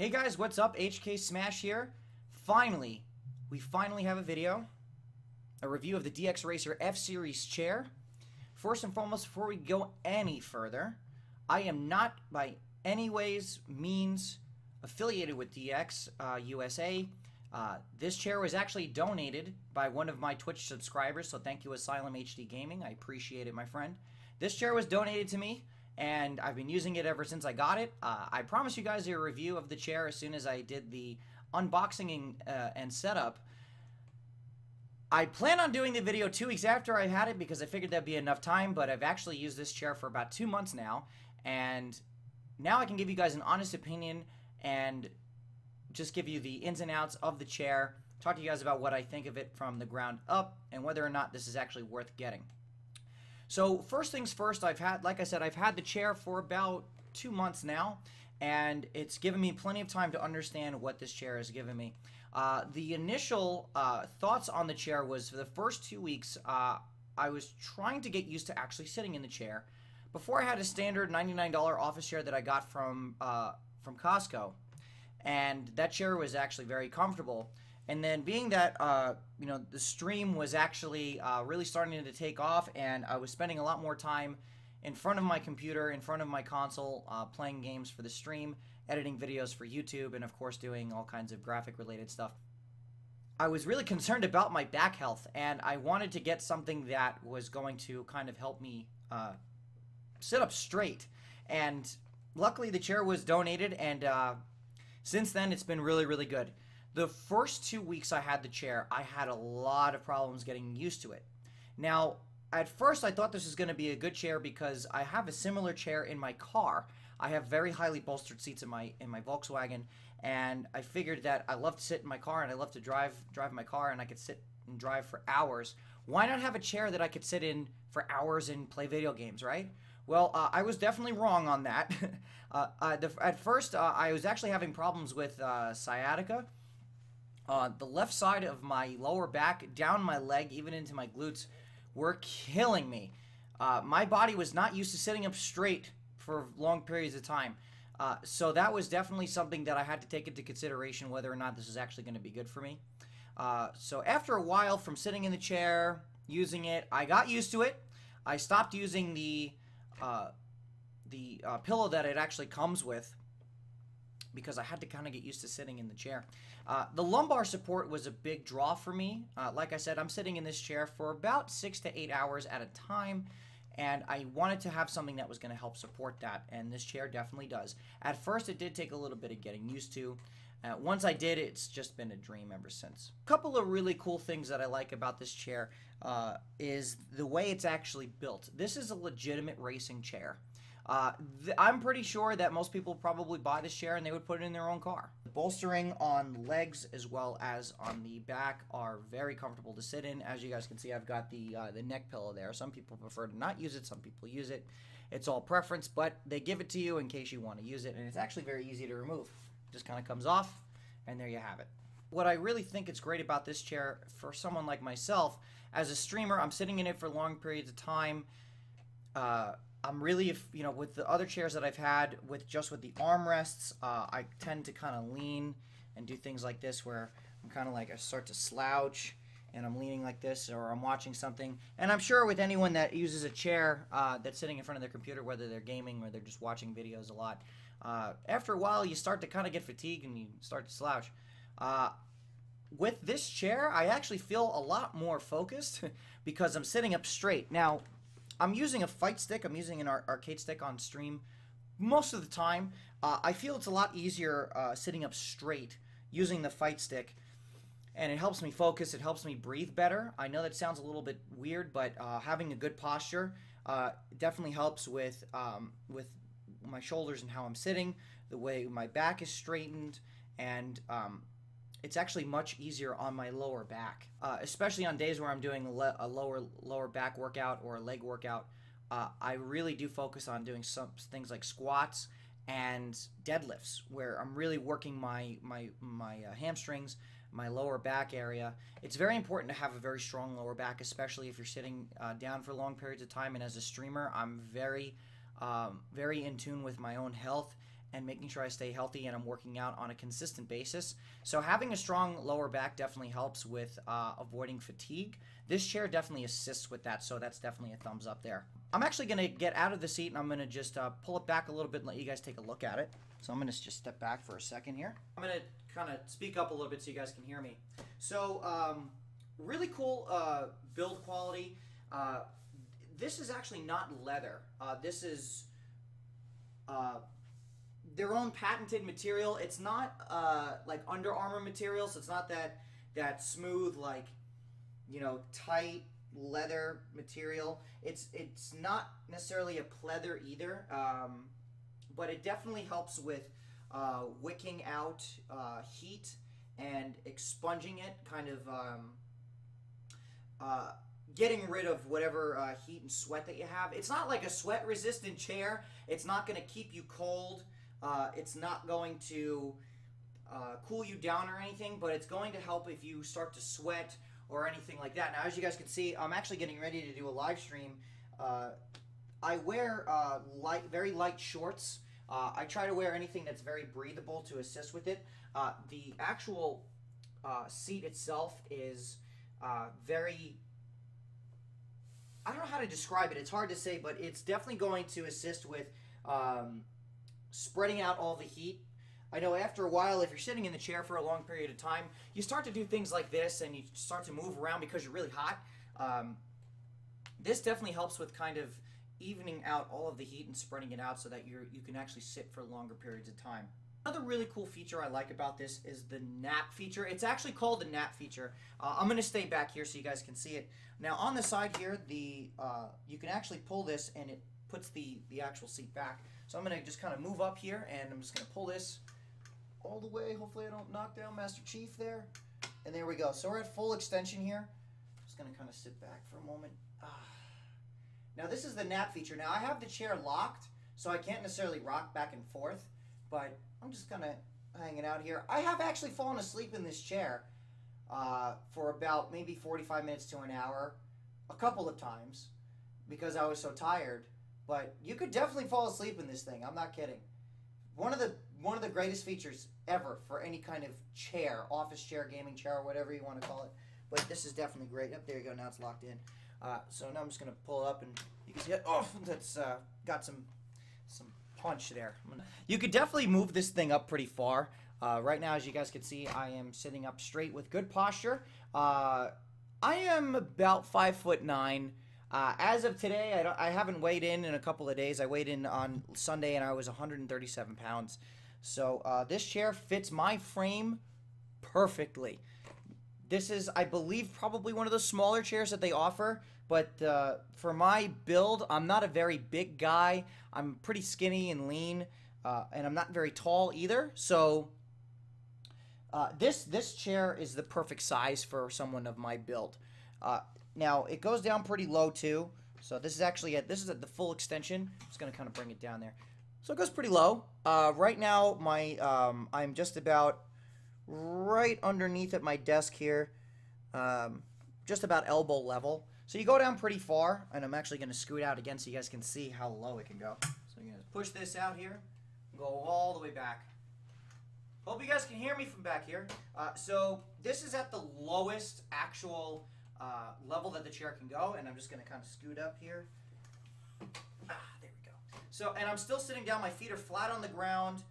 Hey guys, what's up? HKsmash here. We finally have a video, a review of the DXRacer F-Series chair. First and foremost, before we go any further, I am not by any means affiliated with DX USA. This chair was actually donated by one of my Twitch subscribers, so thank you, Asylum HD Gaming. I appreciate it, my friend. This chair was donated to me, and I've been using it ever since I got it. I promised you guys a review of the chair as soon as I did the unboxing and setup. I plan on doing the video 2 weeks after I had it because I figured that'd be enough time, but I've actually used this chair for about 2 months now, and now I can give you guys an honest opinion and just give you the ins and outs of the chair, talk to you guys about what I think of it from the ground up, and whether or not this is actually worth getting. So first things first, like I said, I've had the chair for about 2 months now, and it's given me plenty of time to understand what this chair has given me. The initial thoughts on the chair was for the first 2 weeks, I was trying to get used to actually sitting in the chair. Before I had a standard $99 office chair that I got from Costco, and that chair was actually very comfortable. And then being that, you know, the stream was actually really starting to take off, and I was spending a lot more time in front of my computer, in front of my console, playing games for the stream, editing videos for YouTube, and of course doing all kinds of graphic-related stuff. I was really concerned about my back health, and I wanted to get something that was going to kind of help me sit up straight. And luckily the chair was donated, and since then it's been really, really good. The first 2 weeks I had the chair, I had a lot of problems getting used to it. Now, at first I thought this was going to be a good chair because I have a similar chair in my car. I have very highly bolstered seats in my Volkswagen, and I figured that I love to sit in my car and I love to drive my car, and I could sit and drive for hours. Why not have a chair that I could sit in for hours and play video games, right? Well, I was definitely wrong on that. At first, I was actually having problems with sciatica. The left side of my lower back, down my leg, even into my glutes, were killing me. My body was not used to sitting up straight for long periods of time. So that was definitely something that I had to take into consideration, whether or not this is actually going to be good for me. So after a while from sitting in the chair, using it, I got used to it. I stopped using the pillow that it actually comes with, because I had to kind of get used to sitting in the chair. The lumbar support was a big draw for me. Like I said, I'm sitting in this chair for about 6 to 8 hours at a time, and I wanted to have something that was going to help support that, and this chair definitely does. At first, it did take a little bit of getting used to. Once I did, it's just been a dream ever since. A couple of really cool things that I like about this chair is the way it's actually built. This is a legitimate racing chair. I'm pretty sure that most people probably buy this chair and they would put it in their own car. The bolstering on the legs as well as on the back are very comfortable to sit in. As you guys can see, I've got the neck pillow there. Some people prefer to not use it, some people use it. It's all preference, but they give it to you in case you want to use it, and it's actually very easy to remove. It just kind of comes off, and there you have it. What I really think is great about this chair for someone like myself, as a streamer, I'm sitting in it for long periods of time. I'm really, you know, with the other chairs that I've had, with the armrests, I tend to kind of lean and do things like this, where I'm kind of like, I start to slouch and I'm leaning like this, or I'm watching something. And I'm sure with anyone that uses a chair that's sitting in front of their computer, whether they're gaming or they're just watching videos a lot, after a while you start to kind of get fatigued and you start to slouch. With this chair, I actually feel a lot more focused because I'm sitting up straight. Now, I'm using a fight stick. I'm using an arcade stick on stream most of the time. I feel it's a lot easier sitting up straight using the fight stick, and it helps me focus. It helps me breathe better. I know that sounds a little bit weird, but having a good posture definitely helps with my shoulders and how I'm sitting, the way my back is straightened, and it's actually much easier on my lower back, especially on days where I'm doing a lower back workout or a leg workout. I really do focus on doing some things like squats and deadlifts, where I'm really working my hamstrings, my lower back area. It's very important to have a very strong lower back, especially if you're sitting down for long periods of time. And as a streamer, I'm very in tune with my own health, and making sure I stay healthy and I'm working out on a consistent basis. So having a strong lower back definitely helps with avoiding fatigue. This chair definitely assists with that, so that's definitely a thumbs up there. I'm actually going to get out of the seat and I'm going to just pull it back a little bit and let you guys take a look at it. So I'm going to just step back for a second here. I'm going to kind of speak up a little bit so you guys can hear me. So really cool build quality. This is actually not leather. This is their own patented material. It's not like Under Armour material, so it's not that smooth, like, you know, tight leather material. It's not necessarily a pleather either, but it definitely helps with wicking out heat and expunging it, kind of getting rid of whatever heat and sweat that you have. It's not like a sweat-resistant chair. It's not going to keep you cold. It's not going to cool you down or anything, but it's going to help if you start to sweat or anything like that. Now, as you guys can see, I'm actually getting ready to do a live stream. I wear very light shorts. I try to wear anything that's very breathable to assist with it. The actual seat itself is very... I don't know how to describe it. It's hard to say, but it's definitely going to assist with spreading out all the heat. I know after a while, if you're sitting in the chair for a long period of time, you start to do things like this and you start to move around because you're really hot. This definitely helps with kind of evening out all of the heat and spreading it out so that you can actually sit for longer periods of time. Another really cool feature I like about this is the nap feature. It's actually called the nap feature. I'm going to stay back here so you guys can see it. Now on the side here, you can actually pull this and it puts the actual seat back. So I'm going to just kind of move up here and I'm just going to pull this all the way. Hopefully I don't knock down Master Chief there. And there we go. So we're at full extension here. Just going to kind of sit back for a moment. Now this is the nap feature. Now I have the chair locked, so I can't necessarily rock back and forth, but I'm just kind of hanging out here. I have actually fallen asleep in this chair for about maybe 45 minutes to an hour a couple of times because I was so tired. But you could definitely fall asleep in this thing. I'm not kidding. One of the greatest features ever for any kind of chair, office chair, gaming chair, or whatever you want to call it. But this is definitely great. Up there you go. Now it's locked in. So now I'm just gonna pull it up, and you can see it. Oh, that's got some punch there. You could definitely move this thing up pretty far. Right now, as you guys can see, I am sitting up straight with good posture. I am about 5'9". As of today, I haven't weighed in a couple of days. I weighed in on Sunday, and I was 137 pounds. So this chair fits my frame perfectly. This is, I believe, probably one of the smaller chairs that they offer. But for my build, I'm not a very big guy. I'm pretty skinny and lean, and I'm not very tall either. So this chair is the perfect size for someone of my build. Now it goes down pretty low too. So this is actually at the full extension. I'm just gonna kind of bring it down there. So it goes pretty low. Right now I'm just about right underneath at my desk here, just about elbow level. So you go down pretty far, and I'm actually going to scoot out again so you guys can see how low it can go. So I'm going to push this out here, go all the way back. Hope you guys can hear me from back here. So this is at the lowest actual level that the chair can go, and I'm just going to kind of scoot up here. There we go. So, and I'm still sitting down. My feet are flat on the ground.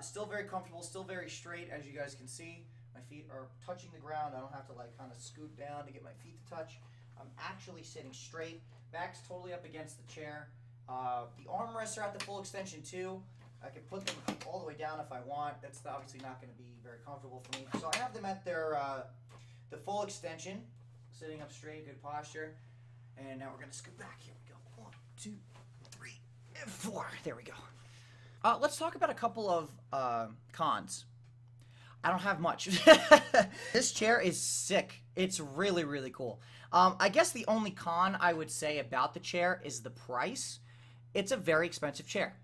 Still very comfortable, still very straight, as you guys can see. My feet are touching the ground. I don't have to like kind of scoot down to get my feet to touch. I'm actually sitting straight. Back's totally up against the chair. The armrests are at the full extension too. I can put them all the way down if I want. That's obviously not going to be very comfortable for me. So I have them at their the full extension, sitting up straight, good posture. And now we're going to scoot back. Here we go. 1, 2, 3, and 4. There we go. Let's talk about a couple of cons. I don't have much. This chair is sick. It's really, really cool. I guess the only con I would say about the chair is the price. It's a very expensive chair.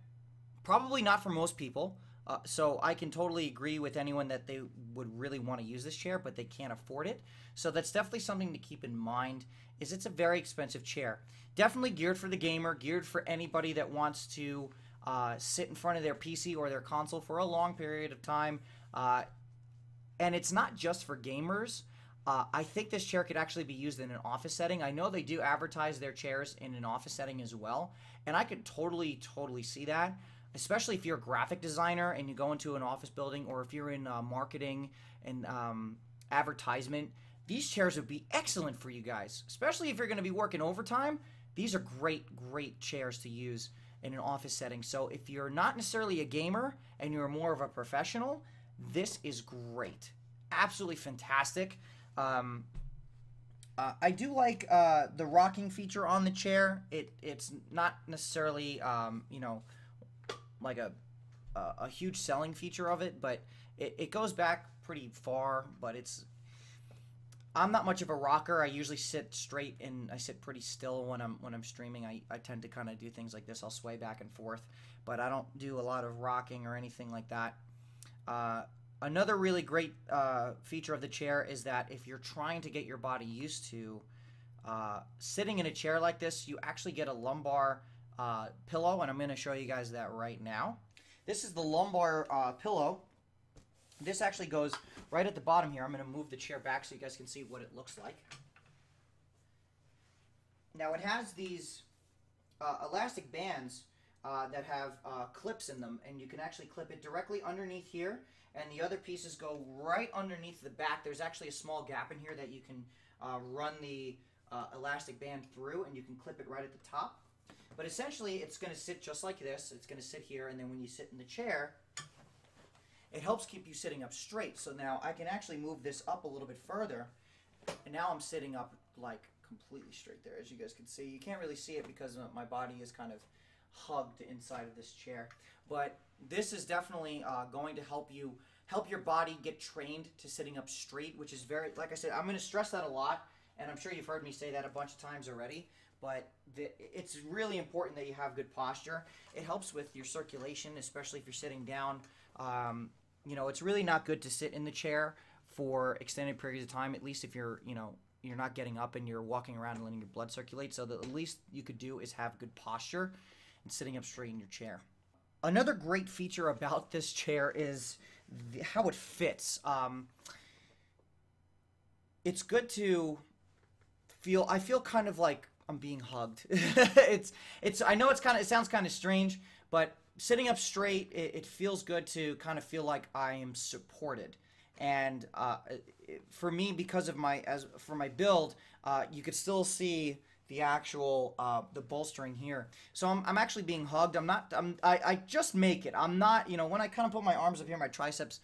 Probably not for most people. So I can totally agree with anyone that they would really want to use this chair, but they can't afford it. So that's definitely something to keep in mind, is it's a very expensive chair. Definitely geared for the gamer, geared for anybody that wants to sit in front of their PC or their console for a long period of time. And it's not just for gamers. I think this chair could actually be used in an office setting. I know they do advertise their chairs in an office setting as well, and I could totally see that, especially if you're a graphic designer and you go into an office building, or if you're in marketing and advertisement. These chairs would be excellent for you guys, especially if you're going to be working overtime. These are great chairs to use in an office setting. So if you're not necessarily a gamer and you're more of a professional, this is great. Absolutely fantastic. I do like the rocking feature on the chair. It's not necessarily you know, like a huge selling feature of it, but it goes back pretty far. But I'm not much of a rocker. I usually sit straight and I sit pretty still when I'm streaming. I tend to kind of do things like this. I'll sway back and forth, but I don't do a lot of rocking or anything like that. Another really great feature of the chair is that if you're trying to get your body used to sitting in a chair like this, you actually get a lumbar pillow, and I'm going to show you guys that right now. This is the lumbar pillow. This actually goes right at the bottom here. I'm going to move the chair back so you guys can see what it looks like. Now it has these elastic bands that have clips in them, and you can actually clip it directly underneath here, and the other pieces go right underneath the back. There's actually a small gap in here that you can run the elastic band through, and you can clip it right at the top. But essentially it's going to sit just like this. It's going to sit here, and then when you sit in the chair, it helps keep you sitting up straight. So now I can actually move this up a little bit further, and now I'm sitting up like completely straight there, as you guys can see. You can't really see it because my body is kind of hugged inside of this chair, but this is definitely going to help your body get trained to sitting up straight, which is very, like I said, I'm going to stress that a lot, and I'm sure you've heard me say that a bunch of times already, but it's really important that you have good posture. It helps with your circulation, especially if you're sitting down. You know, it's really not good to sit in the chair for extended periods of time, at least if you're not getting up and you're walking around and letting your blood circulate. So the least you could do is have good posture and sitting up straight in your chair. Another great feature about this chair is how it fits. It's good to feel. I feel kind of like I'm being hugged. I know it sounds kind of strange, but sitting up straight, it feels good to kind of feel like I am supported. And for me, because of for my build, you could still see the actual the bolstering here. So I'm actually being hugged. I just make it. I'm not, you know, when I kind of put my arms up here, my triceps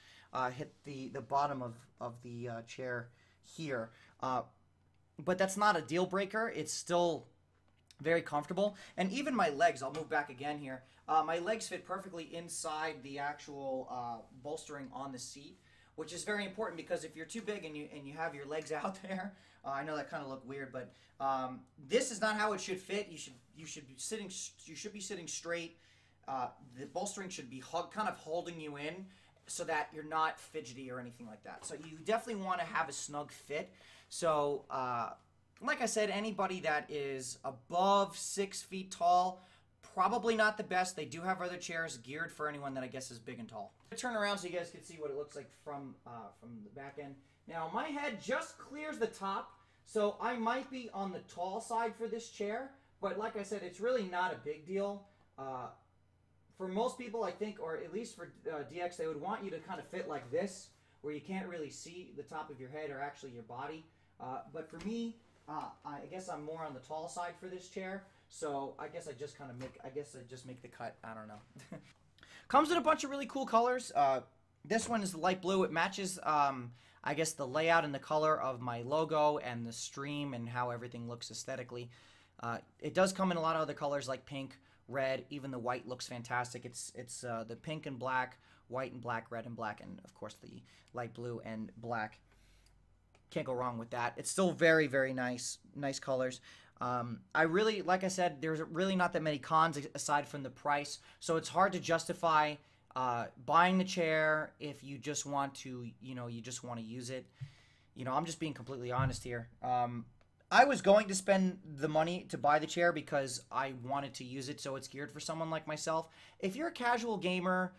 hit the bottom of the chair here. But that's not a deal breaker. It's still very comfortable. And even my legs, I'll move back again here. My legs fit perfectly inside the actual bolstering on the seat, which is very important because if you're too big and you have your legs out there, I know that kind of look weird, but this is not how it should fit. You should be sitting straight. The bolstering should be kind of holding you in so that you're not fidgety or anything like that. So you definitely want to have a snug fit. So like I said, anybody that is above 6 feet tall, probably not the best. They do have other chairs geared for anyone that I guess is big and tall. Turn around so you guys can see what it looks like from the back end. Now my head just clears the top, so I might be on the tall side for this chair, but like I said, it's really not a big deal. For most people, I think, or at least for DX, they would want you to kind of fit like this, where you can't really see the top of your head or actually your body. But for me, I guess I'm more on the tall side for this chair, so I guess I just kind of make the cut. I don't know. Comes in a bunch of really cool colors. This one is the light blue. It matches, I guess, the layout and the color of my logo and the stream and how everything looks aesthetically. It does come in a lot of other colors like pink, red, even the white looks fantastic. It's the pink and black, white and black, red and black, and of course the light blue and black. Can't go wrong with that. It's still very, very nice colors. I really, like I said, there's really not that many cons aside from the price, so it's hard to justify buying the chair if you just want to, you just want to use it. I'm just being completely honest here. I was going to spend the money to buy the chair because I wanted to use it so it's geared for someone like myself. If you're a casual gamer,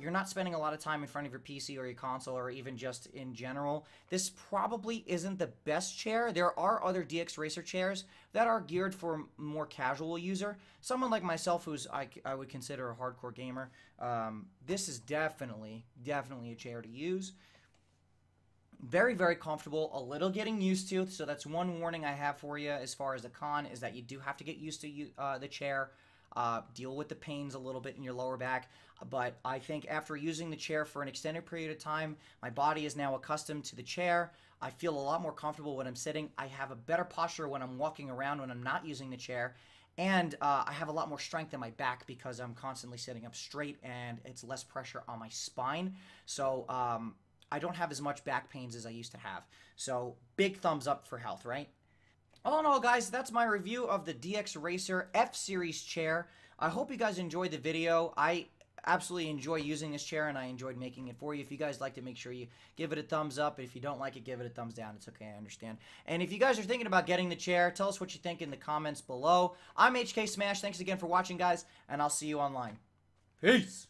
you're not spending a lot of time in front of your PC or your console or even just in general, this probably isn't the best chair. There are other DXRacer chairs that are geared for a more casual user. Someone like myself who's I would consider a hardcore gamer, this is definitely a chair to use. Very, very comfortable, a little getting used to, so that's one warning I have for you as far as the con, is that you do have to get used to the chair, deal with the pains a little bit in your lower back, but I think after using the chair for an extended period of time, my body is now accustomed to the chair. I feel a lot more comfortable when I'm sitting. I have a better posture when I'm walking around when I'm not using the chair, and I have a lot more strength in my back because I'm constantly sitting up straight and it's less pressure on my spine. So, I don't have as much back pains as I used to have. So, big thumbs up for health, right? All in all, guys, that's my review of the DXRacer F-Series chair. I hope you guys enjoyed the video. I absolutely enjoy using this chair, and I enjoyed making it for you. If you guys liked it, make sure you give it a thumbs up. If you don't like it, give it a thumbs down. It's okay, I understand. And if you guys are thinking about getting the chair, tell us what you think in the comments below. I'm HKsmash. Thanks again for watching, guys, and I'll see you online. Peace!